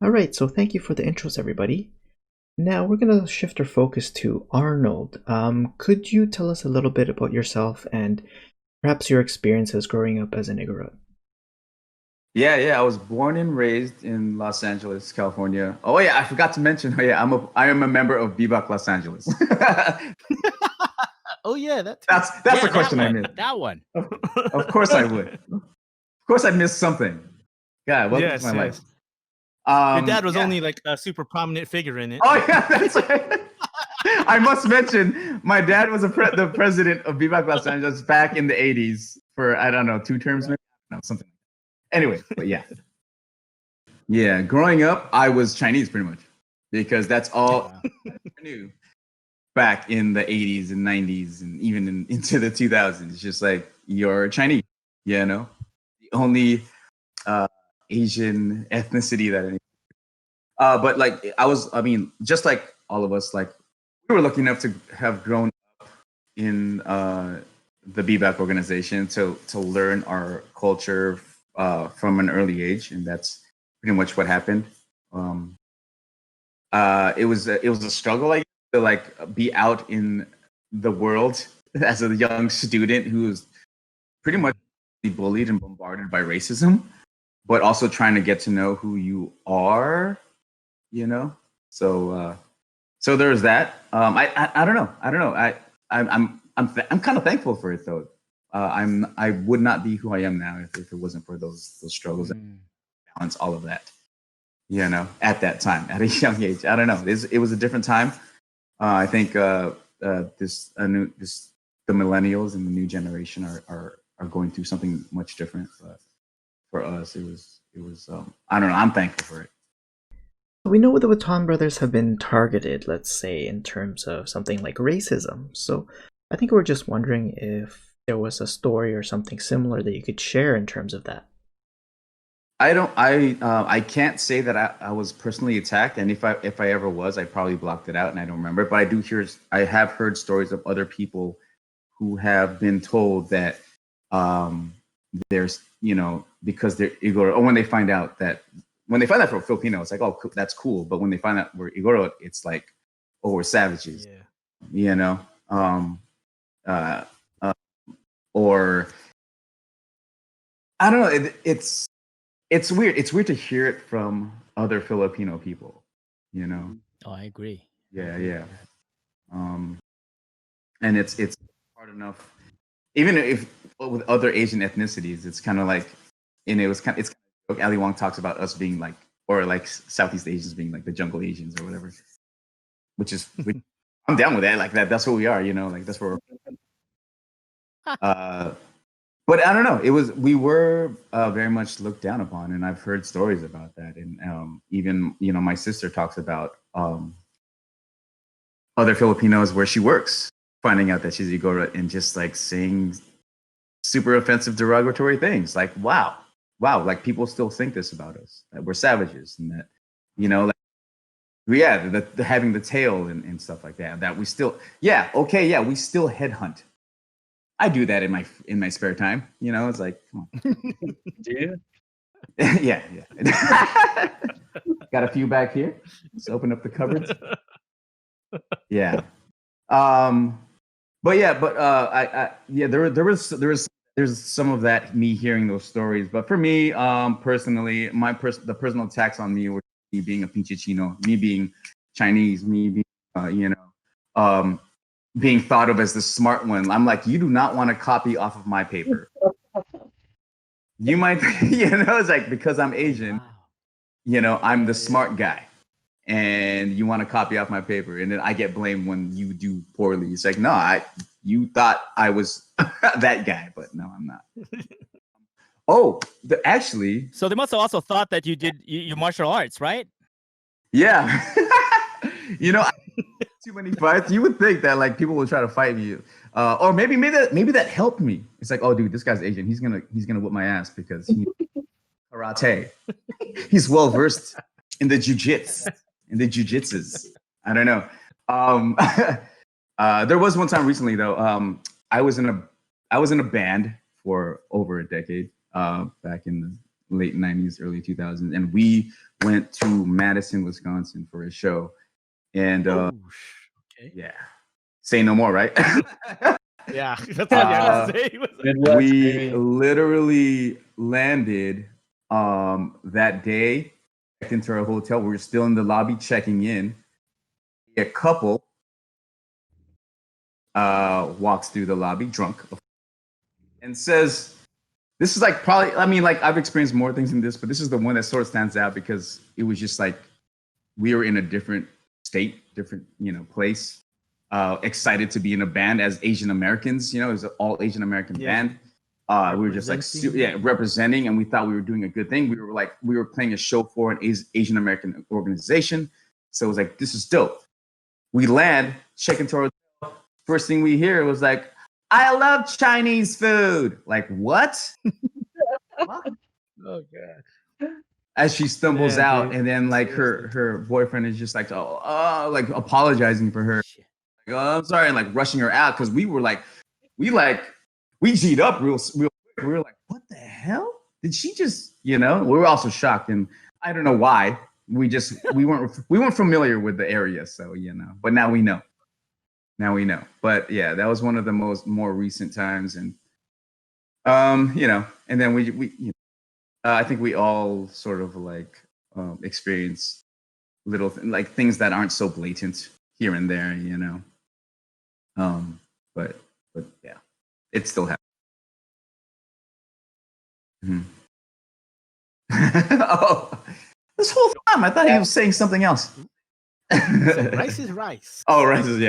All right, so thank you for the intros, everybody. Now we're going to shift our focus to Arnold. Could you tell us a little bit about yourself and perhaps your experiences growing up as an Igorot? Yeah. I was born and raised in Los Angeles, California. Oh yeah, I forgot to mention. Oh yeah, I am a member of Bebop Los Angeles. Oh yeah, that too. That's the Yeah, that question I one. missed. That one. Of course I would. Of course I missed something. God, welcome to Yes, my life. yes. Your dad was Yeah. only like a super prominent figure in it. Oh yeah, that's right. I must mention, my dad was the president of Bebop Los Angeles back in the '80s for I don't know 2 terms, maybe no something. Anyway, but yeah. Yeah, growing up, I was Chinese pretty much because that's all I knew back in the 80s and 90s and even into the 2000s. It's just like, you're Chinese, you know? The only uh, Asian ethnicity that I knew. But like, I mean, just like all of us, like, we were lucky enough to have grown up in the BBAC organization to learn our culture from an early age. And that's pretty much what happened. Um, it was a struggle, like, to like be out in the world as a young student who was pretty much bullied and bombarded by racism, but also trying to get to know who you are, you know. So there's that. I don't know. I'm kind of thankful for it though. I would not be who I am now if it wasn't for those struggles and balance all of that, you know, at that time, at a young age. I don't know. It was a different time. I think the millennials and the new generation are going through something much different. But for us, it was I don't know. I'm thankful for it. We know the Watan brothers have been targeted, let's say, in terms of something like racism. So I think we're just wondering if there was a story or something similar that you could share in terms of that. I can't say that I was personally attacked, and if I ever was, I probably blocked it out and I don't remember. But I have heard stories of other people who have been told that there's, you know, because they're Igor, or when they find out for Filipino, it's like, oh, that's cool. But when they find out we're Igoro, it's like, oh, we're savages, Yeah. you know, uh, uh, or I don't know. It's weird. It's weird to hear it from other Filipino people, you know. Oh, I agree. Yeah. Um, and it's hard enough, even if with other Asian ethnicities, it's kind of like, and it's kind of, Ali Wong talks about us being like, or like Southeast Asians being like the jungle Asians or whatever, which I'm down with that. Like that's what we are, you know. Like that's what we're. Uh, but I don't know. We were very much looked down upon, and I've heard stories about that, and even, you know, my sister talks about other Filipinos where she works, finding out that she's Igora and just like saying super offensive, derogatory things. Like, wow, like people still think this about us, that we're savages, and that, you know, like, yeah, the having the tail and stuff like that. That we still, yeah, okay, yeah, we still headhunt. I do that in my spare time. You know, it's like, come on. Do you? Yeah. Got a few back here. Let's open up the cupboards. Yeah. But yeah, I yeah, there's some of that, me hearing those stories. But for me, personally, the personal attacks on me were me being a pinche chino, me being Chinese, me being you know, being thought of as the smart one. I'm like, you do not want to copy off of my paper. You might, you know, it's like, because I'm Asian, Wow. you know, I'm the smart guy, and you want to copy off my paper, and then I get blamed when you do poorly. It's like, no, you thought I was that guy, but no, I'm not. Oh, actually, So they must have also thought that you did your martial arts, right? yeah. You know, too many fights. You would think that like people will try to fight me, or maybe that helped me. It's like, oh, dude, this guy's Asian. He's gonna whip my ass because he karate. He's well versed in the jujitsus. I don't know. Um, there was one time recently though. I was in a band for over a decade. Back in late 90s, early 2000s, and we went to Madison, Wisconsin for a show. And Okay. yeah, say no more, right? Yeah, that's all you have to say. Midwest, We baby. literally landed that day, checked into our hotel. We were still in the lobby checking in. A couple walks through the lobby drunk and says, this is like probably, I mean, like I've experienced more things than this, but this is the one that sort of stands out because it was just like we were in a different state, different, place. Excited to be in a band as Asian Americans, it was an all Asian American band. We were just like representing, and we thought we were doing a good thing. We were playing a show for an Asian American organization, so it was like, this is dope. We land, check into our hotel. First thing we hear was like, I love Chinese food. Like, what? Oh god. As she stumbles Yeah, out, dude. and then like her boyfriend is just like, like apologizing for her. Like, oh, I'm sorry, and like rushing her out because we G'd up real quick. We were like, what the hell? Did she just, we were also shocked, and I don't know why. We weren't familiar with the area, so but now we know. But yeah, that was one of the more recent times, and and then we I think we all sort of like experience little like things that aren't so blatant here and there, but yeah, it still happens. Oh, this whole time I thought he was saying something else. So rice is rice. Oh, rice is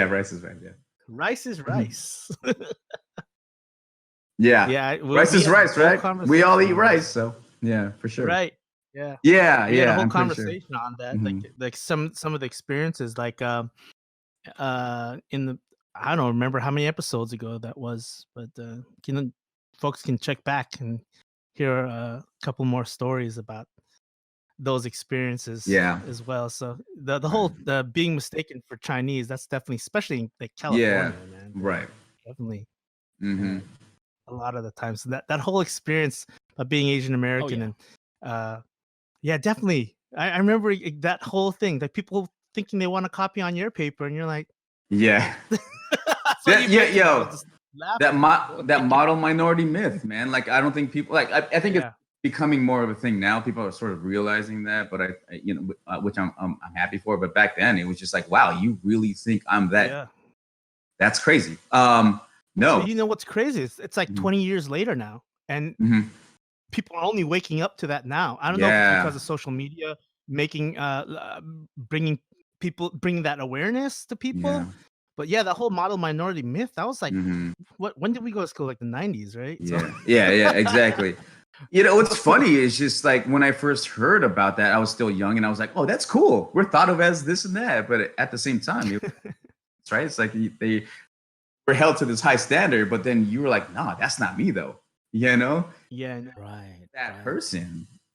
right. Yeah. Rice is rice. Yeah. Yeah. Rice is rice, right? We all eat rice, so yeah, for sure. Right. Yeah. Yeah. We had a whole I'm pretty sure. conversation on that. Mhm. Like some of the experiences, like in the I don't remember how many episodes ago that was, but folks can check back and hear a couple more stories about those experiences as well. So the whole being mistaken for Chinese, that's definitely, especially in like California, man. Right. Definitely. Mm-hmm. A lot of the times, so that whole experience of being Asian American and definitely. I remember that whole thing, like people thinking they want to copy on your paper, and you're like, yeah. That model minority myth, man. Like I don't think people like. I think it's becoming more of a thing now. People are sort of realizing that, but which I'm happy for. But back then, it was just like, wow, you really think I'm that? Yeah. That's crazy. No. So what's crazy? It's like 20 years later now, and people are only waking up to that now. I don't know if it's because of social media making bringing that awareness to people. Yeah. But yeah, that whole model minority myth, that was like, when did we go to school? Like the 90s, right? Yeah, so. yeah, exactly. What's funny is just like when I first heard about that, I was still young and I was like, oh, that's cool. We're thought of as this and that. But at the same time, it's right. It's like they were held to this high standard, but then you were like, no, that's not me though. Yeah. Right. That person.